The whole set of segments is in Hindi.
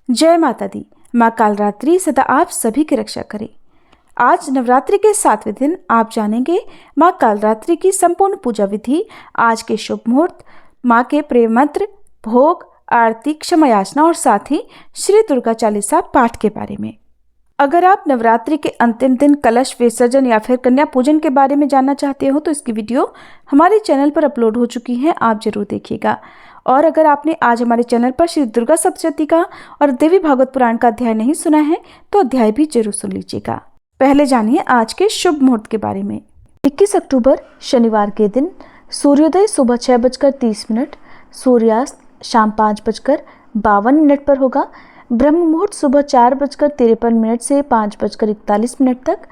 जय माता दी। माँ कालरात्रि सदा आप सभी की रक्षा करे। आज नवरात्रि के 7वें दिन आप जानेंगे माँ कालरात्रि की संपूर्ण पूजा विधि, आज के शुभ मुहूर्त, माँ के प्रेम मंत्र, भोग, आरती, क्षमा याचना और साथ ही श्री दुर्गा चालीसा पाठ के बारे में। अगर आप नवरात्रि के अंतिम दिन कलश विसर्जन या फिर कन्या पूजन के बारे में जानना चाहते हो तो इसकी वीडियो हमारे चैनल पर अपलोड हो चुकी है, आप जरूर देखिएगा। और अगर आपने आज हमारे चैनल पर श्री दुर्गा सप्तशती का और देवी भागवत पुराण का अध्याय नहीं सुना है तो अध्याय भी जरूर सुन लीजिएगा। पहले जानिए आज के शुभ मुहूर्त के बारे में। 21 अक्टूबर शनिवार के दिन सूर्योदय सुबह 6:30, सूर्यास्त शाम 5:52 पर होगा। ब्रह्म मुहूर्त सुबह 4:53 से 5:41 तक।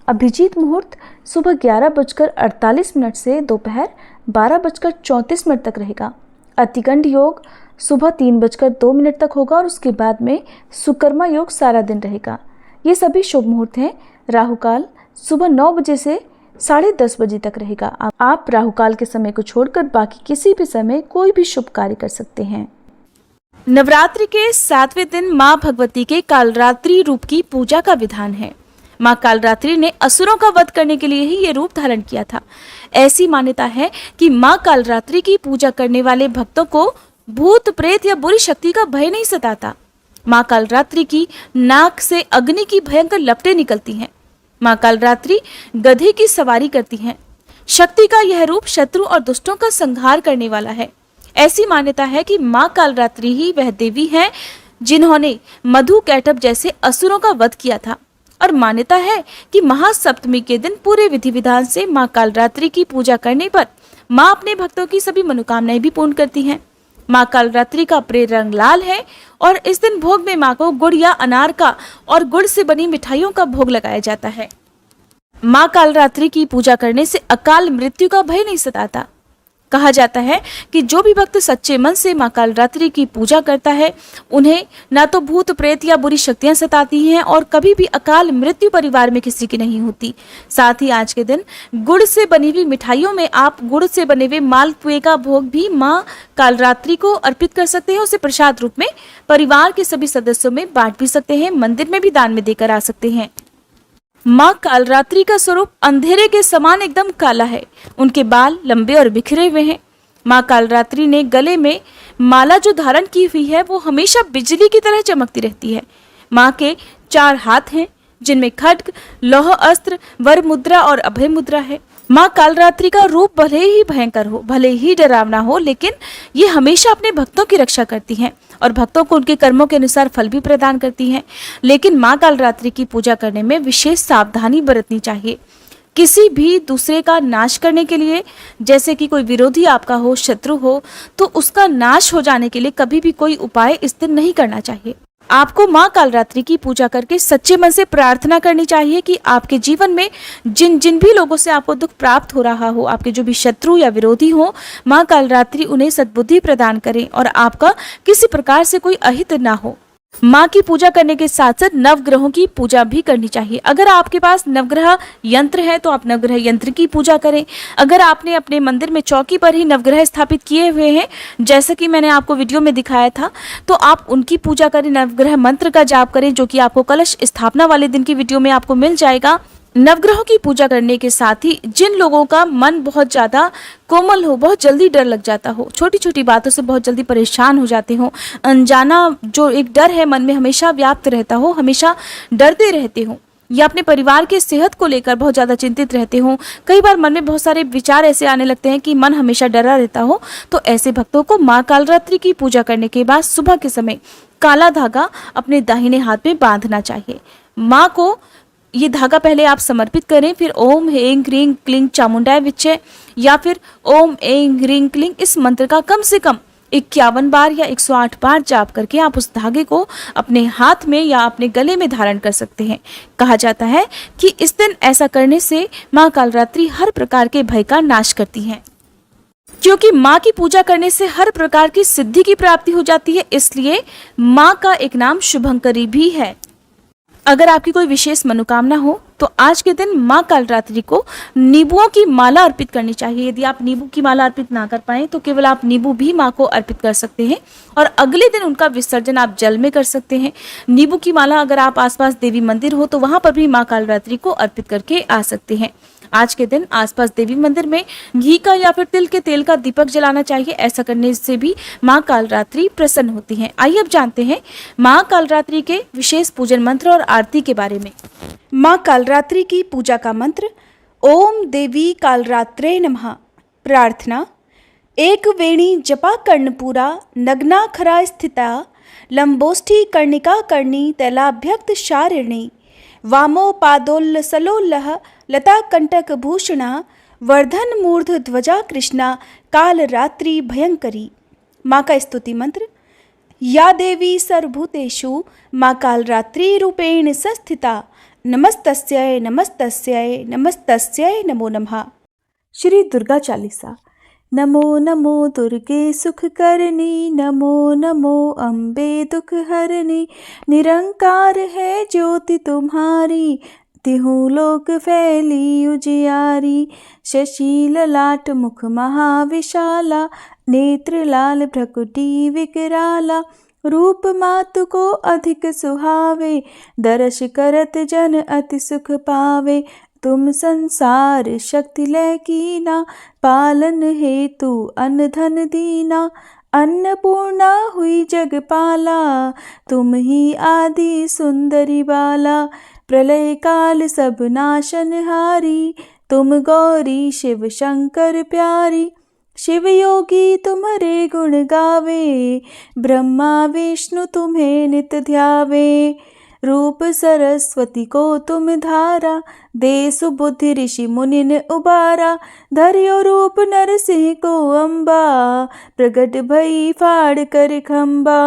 अभिजीत मुहूर्त सुबह 11:48 से दोपहर 12:34 तक रहेगा। अतिगंड योग सुबह 3:02 तक होगा और उसके बाद में सुकर्मा योग सारा दिन रहेगा। ये सभी शुभ मुहूर्त हैं। राहु काल सुबह 9 बजे से 10:30 बजे तक रहेगा। आप राहु काल के समय को छोड़कर बाकी किसी भी समय कोई भी शुभ कार्य कर सकते हैं। नवरात्रि के 7वें दिन माँ भगवती के कालरात्रि रूप की पूजा का विधान है। माँ कालरात्रि ने असुरों का वध करने के लिए ही ये रूप धारण किया था। ऐसी मान्यता है कि माँ कालरात्रि की पूजा करने वाले भक्तों को भूत प्रेत या बुरी शक्ति का भय नहीं सताता। माँ कालरात्रि की नाक से अग्नि की भयंकर लपटें निकलती हैं। माँ कालरात्रि गधे की सवारी करती हैं। शक्ति का यह रूप शत्रु और दुष्टों का संहार करने वाला है। ऐसी मान्यता है कि माँ कालरात्रि ही वह देवी हैं जिन्होंने मधु कैटभ जैसे असुरों का वध किया था। और मान्यता है कि महासप्तमी के दिन पूरे विधि विधान से माँ कालरात्रि की पूजा करने पर माँ अपने भक्तों की सभी मनोकामनाएं भी पूर्ण करती हैं। माँ कालरात्रि का प्रिय रंग लाल है और इस दिन भोग में माँ को गुड़ या अनार का और गुड़ से बनी मिठाइयों का भोग लगाया जाता है। माँ कालरात्रि की पूजा करने से अकाल मृत्यु का भय नहीं सताता। कहा जाता है कि जो भी भक्त सच्चे मन से माँ कालरात्रि की पूजा करता है उन्हें ना तो भूत प्रेत या बुरी शक्तियां सताती हैं और कभी भी अकाल मृत्यु परिवार में किसी की नहीं होती। साथ ही आज के दिन गुड़ से बनी हुई मिठाइयों में आप गुड़ से बने हुए मालपुए का भोग भी माँ कालरात्रि को अर्पित कर सकते हैं। उसे प्रसाद रूप में परिवार के सभी सदस्यों में बांट भी सकते हैं, मंदिर में भी दान में देकर आ सकते हैं। माँ कालरात्रि का स्वरूप अंधेरे के समान एकदम काला है। उनके बाल लंबे और बिखरे हुए हैं। माँ कालरात्रि ने गले में माला जो धारण की हुई है वो हमेशा बिजली की तरह चमकती रहती है। माँ के 4 हाथ हैं जिनमें खड्ग, लौह अस्त्र, वर मुद्रा और अभय मुद्रा है। माँ कालरात्रि का रूप भले ही भयंकर हो, भले ही डरावना हो, लेकिन ये हमेशा अपने भक्तों की रक्षा करती हैं और भक्तों को उनके कर्मों के अनुसार फल भी प्रदान करती हैं। लेकिन माँ कालरात्रि की पूजा करने में विशेष सावधानी बरतनी चाहिए। किसी भी दूसरे का नाश करने के लिए, जैसे कि कोई विरोधी आपका हो, शत्रु हो, तो उसका नाश हो जाने के लिए कभी भी कोई उपाय इस दिन नहीं करना चाहिए। आपको माँ कालरात्रि की पूजा करके सच्चे मन से प्रार्थना करनी चाहिए कि आपके जीवन में जिन जिन भी लोगों से आपको दुख प्राप्त हो रहा हो, आपके जो भी शत्रु या विरोधी हो, माँ कालरात्रि उन्हें सद्बुद्धि प्रदान करें और आपका किसी प्रकार से कोई अहित ना हो। माँ की पूजा करने के साथ साथ नवग्रहों की पूजा भी करनी चाहिए। अगर आपके पास नवग्रह यंत्र है तो आप नवग्रह यंत्र की पूजा करें। अगर आपने अपने मंदिर में चौकी पर ही नवग्रह स्थापित किए हुए हैं, जैसे कि मैंने आपको वीडियो में दिखाया था, तो आप उनकी पूजा करें, नवग्रह मंत्र का जाप करें, जो कि आपको कलश स्थापना वाले दिन की वीडियो में आपको मिल जाएगा। नवग्रहों की पूजा करने के साथ ही जिन लोगों का मन बहुत ज़्यादा कोमल हो, बहुत जल्दी डर लग जाता हो, छोटी छोटी बातों से बहुत जल्दी परेशान हो जाते हो, अनजाना जो एक डर है मन में हमेशा व्याप्त रहता हो, हमेशा डरते रहते हो, या अपने परिवार के सेहत को लेकर बहुत ज़्यादा चिंतित रहते हो, कई बार मन में बहुत सारे विचार ऐसे आने लगते हैं कि मन हमेशा डरा रहता हो, तो ऐसे भक्तों को माँ कालरात्रि की पूजा करने के बाद सुबह के समय काला धागा अपने दाहिने हाथ में बांधना चाहिए। माँ को ये धागा पहले आप समर्पित करें, फिर ओम ऐं ह्रीं क्लीं चामुंडाय विच्चे या फिर ओम ऐं ह्रीं क्लीं इस मंत्र का कम से कम 51 बार या 108 बार जाप करके आप उस धागे को अपने हाथ में या अपने गले में धारण कर सकते हैं। कहा जाता है कि इस दिन ऐसा करने से माँ कालरात्रि हर प्रकार के भय का नाश करती हैं। क्योंकि माँ की पूजा करने से हर प्रकार की सिद्धि की प्राप्ति हो जाती है, इसलिए माँ का एक नाम शुभंकरी भी है। अगर आपकी कोई विशेष मनोकामना हो तो आज के दिन माँ कालरात्रि को नींबुओं की माला अर्पित करनी चाहिए। यदि आप नींबू की माला अर्पित ना कर पाएं तो केवल आप नींबू भी माँ को अर्पित कर सकते हैं और अगले दिन उनका विसर्जन आप जल में कर सकते हैं। नींबू की माला अगर आप आसपास देवी मंदिर हो तो वहां पर भी माँ कालरात्रि को अर्पित करके आ सकते हैं। आज के दिन आसपास देवी मंदिर में घी का या फिर तिल के तेल का दीपक जलाना चाहिए। ऐसा करने से भी माँ कालरात्रि प्रसन्न होती हैं। आइए अब जानते हैं माँ कालरात्रि के विशेष पूजन मंत्र और आरती के बारे में। माँ कालरात्रि की पूजा का मंत्र ओम देवी कालरात्रे नमः। प्रार्थना एक वेणी जपा कर्णपूरा नग्ना खरा स्थिता लंबोष्ठी कर्णिका कर्णी तैलाभ्यक्त शारिणी वामो पादोल्लसलोल्लः लता कंटक भूषणा वर्धन मूर्ध ध्वजा कृष्णा कालरात्रि भयंकरी। माँ का स्तुति मंत्र या देवी सर्वभूतेषु माँ कालरात्रि रूपेण संस्थिता नमस्तस्यै नमस्तस्यै नमस्तस्यै नमो नमः। श्री दुर्गा चालीसा। नमो नमो दुर्गे सुख करनी नमो नमो अम्बे दुख हरनी निरंकार है ज्योति तुम्हारी तिहु लोक फैली उजियारी शशि ललाट मुख महाविशाला नेत्र लाल भ्रकुटी विकराला रूप मातु को अधिक सुहावे दर्श करत जन अति सुख पावे तुम संसार शक्ति लय कीना पालन हेतु अन्न धन दीना अन्नपूर्णा हुई जगपाला तुम ही आदि सुंदरी बाला प्रलय काल सब नाशनहारी तुम गौरी शिव शंकर प्यारी शिव योगी तुम्हारे गुण गावे ब्रह्मा विष्णु तुम्हें नित ध्यावे रूप सरस्वती को तुम धारा दे सुबुद्धि ऋषि मुनिन उबारा धर्यो रूप नरसिंह को अम्बा प्रगट भई फाड़ कर खम्बा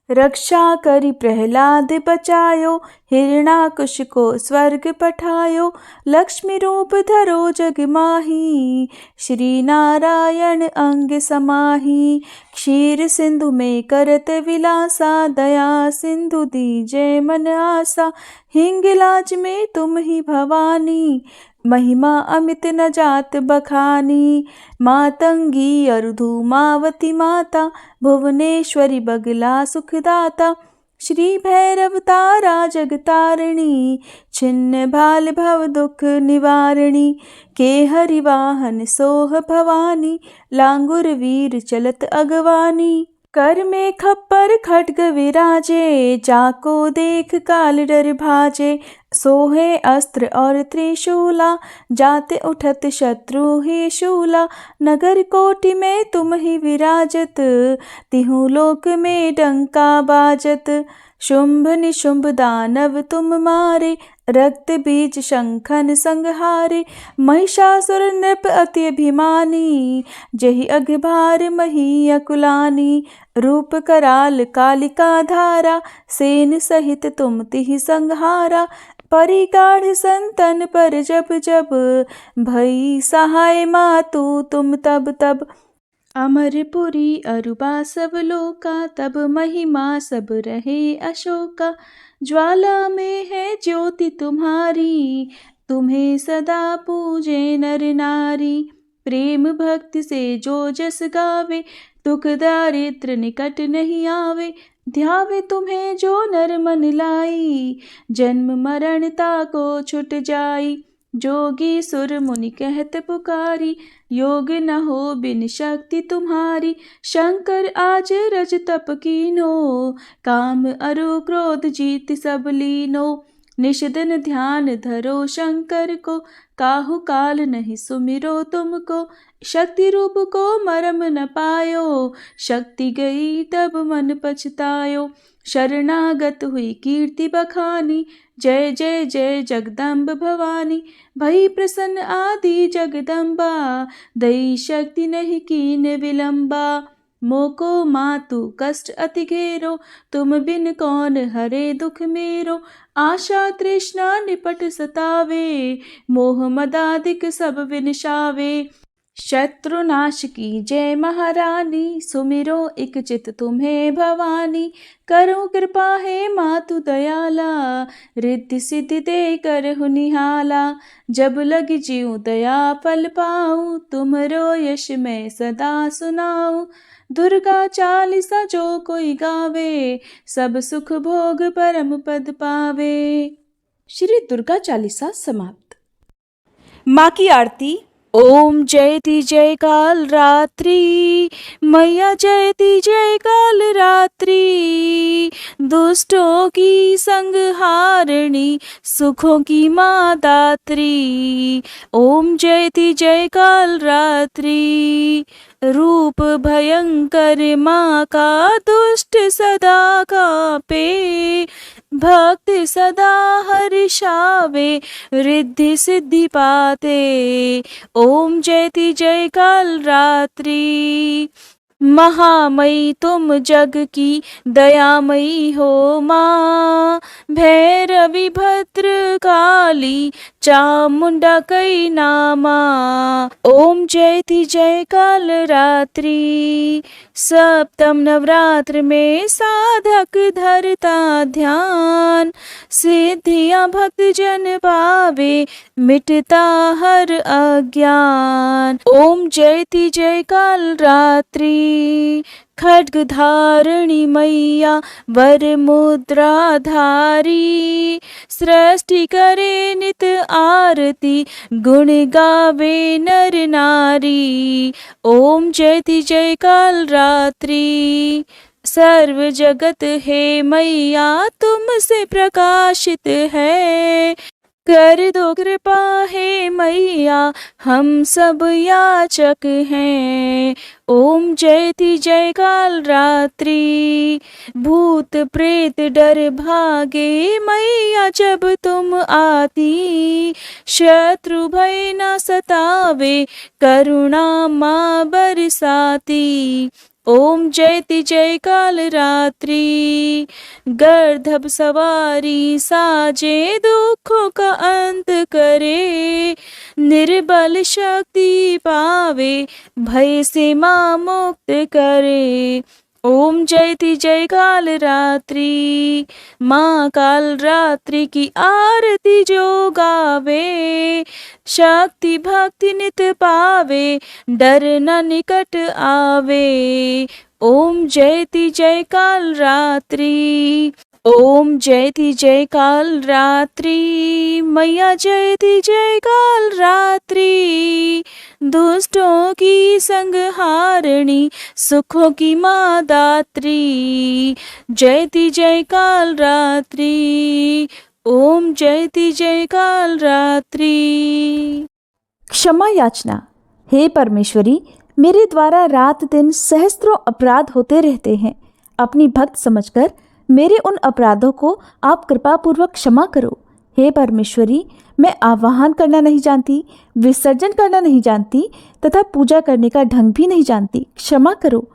रक्षा करी प्रहलाद बचायो हिरणाकुश को स्वर्ग पठायो लक्ष्मी रूप धरो जग माही श्री नारायण अंग समाही क्षीर सिंधु में करत विलासा दया सिंधु दीजे मन आसा हिंगलाज में तुम ही भवानी महिमा अमित न जात बखानी मातंगी अरुधुमावती माता भुवनेश्वरी बगला सुखदाता श्री भैरव तारा जगतारिणी छिन्न भाल भव दुख निवारिणी के हरिवाहन सोह भवानी लांगुर वीर चलत अगवानी कर में खप्पर खड्ग विराजे जाको देख काल डर भाजे सोहे अस्त्र और त्रिशूला जाते उठत शत्रु ही शूला नगर कोटि में तुम ही विराजत तिहु लोक में डंका बाजत शुंभ निशुंभ दानव तुम मारे रक्त बीज शंखन संहारे महिषासुर नृप अति अभिमानी जहि अघभार मही अकुलानी रूप कराल कालिका धारा सेन सहित तुम तिहि संहारा परिगाढ़ संतन पर जब जब भई सहाय मातु तुम तब तब अमरपुरी अरुबा सब लोका तब महिमा सब रहे अशोका ज्वाला में है ज्योति तुम्हारी तुम्हें सदा पूजे नर नारी प्रेम भक्ति से जो जस गावे दुख दारिद्र निकट नहीं आवे ध्यावे तुम्हें जो नर मन लाई जन्म मरणता को छुट जाई जोगी सुर मुनि कहत पुकारी योग न हो बिन शक्ति तुम्हारी शंकर आज रज तप कीनो काम अरु क्रोध जीत सब लीनो निषदन ध्यान धरो शंकर को काहु काल नहीं सुमिरो तुमको शक्ति रूप को मरम न पायो शक्ति गई तब मन पछतायो शरणागत हुई कीर्ति बखानी जय जय जय जगदम्ब भवानी भई प्रसन्न आदि जगदम्बा दई शक्ति नहीं कीन विलंबा मोको मातु कष्ट अति घेरो तुम बिन कौन हरे दुख मेरो आशा तृष्णा निपट सतावे मोह मदादिक सब विनशावे शत्रुनाश की जय महारानी, सुमिरो एक चित तुम्हें भवानी। करो कृपा है मातु दयाला, रिद्धि सिद्धि दे कर निहाला। जब लग जीव दया फल पाऊं, तुमरो यश मैं सदा सुनाऊं। दुर्गा चालीसा जो कोई गावे, सब सुख भोग परम पद पावे। श्री दुर्गा चालीसा समाप्त। माँ की आरती। ओम जयति जय काल रात्रि, मैया जयति जय काल रात्रि। दुष्टों की संहारिणी, सुखों की माँ दात्री। ओम जयति जय काल रात्रि। रूप भयंकर माँ का, दुष्ट सदा कापे। भक्त सदा हर्षावे, रिद्धि सिद्धि पाते। ओम जयति जय काल रात्रि। महामयी तुम जग की दयामयी हो माँ। भैरवी भद्र काली, चामुंडा कई नामा। ओम जयति जय काल रात्रि। सप्तम नवरात्र में साधक धरता ध्यान, सिद्धियां भक्त जन पावे, मिटता हर अज्ञान। ओम जयति जय काल रात्रि। खड्ग धारणी मैया, वर मुद्रा धारी। सृष्टि करे नित आरती, गुण गावे नर नारी। ओम जयति जय काल रात्रि। सर्व जगत है मैया, तुमसे प्रकाशित है। कर दो कृपा है मैया, हम सब याचक हैं। ओम जयति जय काल रात्रि। भूत प्रेत डर भागे मैया, जब तुम आती। शत्रु भय न सतावे, करुणा माँ बरसाती। ओम जयति जय काल रात्रि। गर्दभ सवारी साजे, दुखों का अंत करे। निर्बल शक्ति पावे, भय से माँ मुक्त करे। ओम जयति जय काल रात्रि। माँ काल रात्रि की आरती जो गावे, शक्ति भक्ति नित पावे, डर न निकट आवे। ओम जयति जय काल रात्रि। ओम जयति जय काल रात्रि। मैया जयति जय काल रात्रि। दुष्टों की संहारिणी, सुखों की माँ दात्री। जयति जय काल रात्रि। ओम जयति जय काल रात्रि। क्षमा याचना। हे परमेश्वरी, मेरे द्वारा रात दिन सहस्त्रों अपराध होते रहते हैं। अपनी भक्त समझकर मेरे उन अपराधों को आप कृपा पूर्वक क्षमा करो। हे परमेश्वरी, मैं आवाहन करना नहीं जानती, विसर्जन करना नहीं जानती तथा पूजा करने का ढंग भी नहीं जानती, क्षमा करो।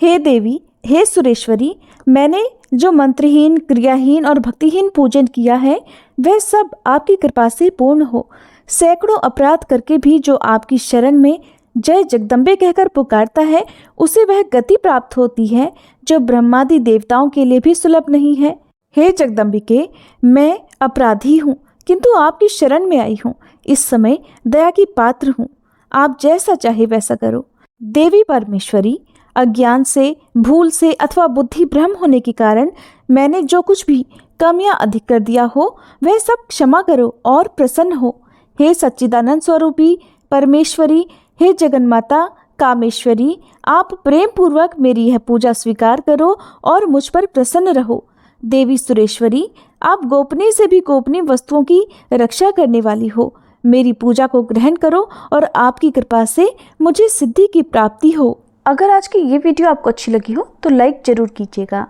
हे देवी, हे सुरेश्वरी, मैंने जो मंत्रहीन, क्रियाहीन और भक्तिहीन पूजन किया है, वह सब आपकी कृपा से पूर्ण हो। सैकड़ों अपराध करके भी जो आपकी शरण में जय जगदम्बे कहकर पुकारता है, उसे वह गति प्राप्त होती है जो ब्रह्मादि देवताओं के लिए भी सुलभ नहीं है। हे जगदम्बिके, मैं अपराधी हूँ, किंतु आपकी शरण में आई हूँ। इस समय दया की पात्र हूँ, आप जैसा चाहे वैसा करो। देवी परमेश्वरी, अज्ञान से, भूल से अथवा बुद्धि भ्रम होने के कारण मैंने जो कुछ भी कम या अधिक कर दिया हो, वह सब क्षमा करो और प्रसन्न हो। हे सच्चिदानंद स्वरूपी परमेश्वरी, हे जगन्माता कामेश्वरी, आप प्रेम पूर्वक मेरी यह पूजा स्वीकार करो और मुझ पर प्रसन्न रहो। देवी सुरेश्वरी, आप गोपनीय से भी गोपनीय वस्तुओं की रक्षा करने वाली हो। मेरी पूजा को ग्रहण करो और आपकी कृपा से मुझे सिद्धि की प्राप्ति हो। अगर आज की ये वीडियो आपको अच्छी लगी हो तो लाइक जरूर कीजिएगा।